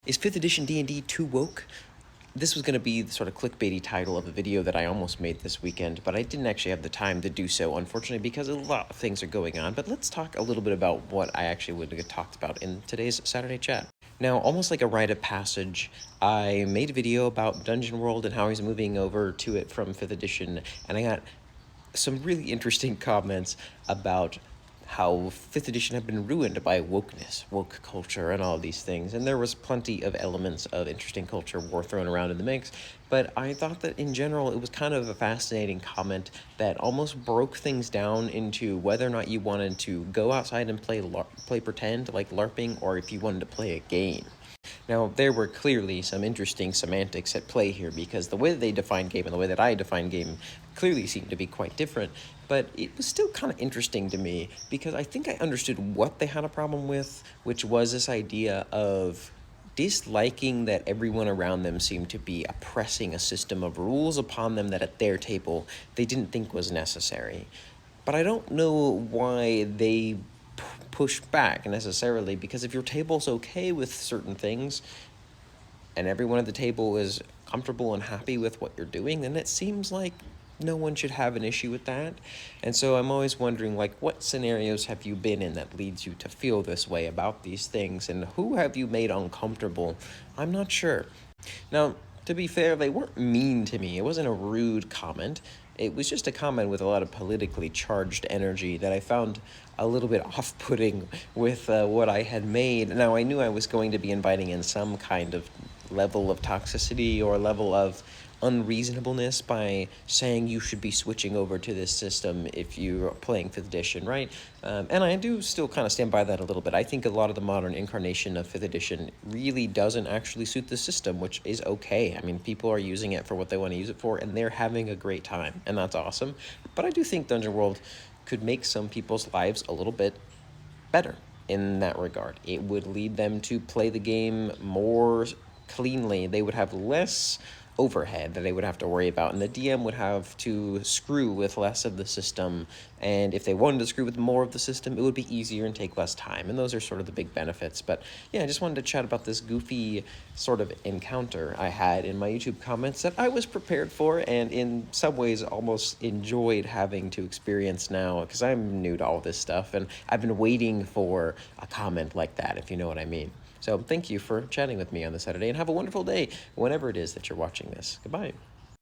Is 5th edition D&D too woke? This was going to be the sort of clickbaity title of a video that I almost made this weekend, but I didn't actually have the time to do so, unfortunately, because a lot of things are going on. But let's talk a little bit about what I actually would have talked about in today's Saturday chat. Now, almost like a rite of passage, I made a video about Dungeon World and how he's moving over to it from 5th edition, and I got some really interesting comments about how 5th edition had been ruined by wokeness, woke culture, and all of these things. And there was plenty of elements of interesting culture war thrown around in the mix, but I thought that in general it was kind of a fascinating comment that almost broke things down into whether or not you wanted to go outside and play pretend, like LARPing, or if you wanted to play a game. Now, there were clearly some interesting semantics at play here, because the way that they define game and the way that I define game clearly seemed to be quite different, but it was still kind of interesting to me, because I think I understood what they had a problem with, which was this idea of disliking that everyone around them seemed to be oppressing a system of rules upon them that at their table they didn't think was necessary. But I don't know why they push back necessarily, because if your table's okay with certain things and everyone at the table is comfortable and happy with what you're doing, then it seems like no one should have an issue with that. And so I'm always wondering, like, what scenarios have you been in that leads you to feel this way about these things, and who have you made uncomfortable? I'm not sure. Now, to be fair, they weren't mean to me. It wasn't a rude comment. It was just a comment with a lot of politically charged energy that I found a little bit off-putting with what I had made. Now, I knew I was going to be inviting in some kind of level of toxicity or level of unreasonableness by saying you should be switching over to this system if you're playing 5th edition, right? And I do still kind of stand by that a little bit. I think a lot of the modern incarnation of 5th edition really doesn't actually suit the system, which is okay. I mean, people are using it for what they want to use it for, and they're having a great time, and that's awesome. But I do think Dungeon World could make some people's lives a little bit better in that regard. It would lead them to play the game more cleanly. They would have less overhead that they would have to worry about, and the DM would have to screw with less of the system, and if they wanted to screw with more of the system, it would be easier and take less time, and those are sort of the big benefits. But yeah, I just wanted to chat about this goofy sort of encounter I had in my YouTube comments that I was prepared for, and in some ways almost enjoyed having to experience now, because I'm new to all this stuff, and I've been waiting for a comment like that, if you know what I mean. So thank you for chatting with me on this Saturday, and have a wonderful day whenever it is that you're watching this. Goodbye.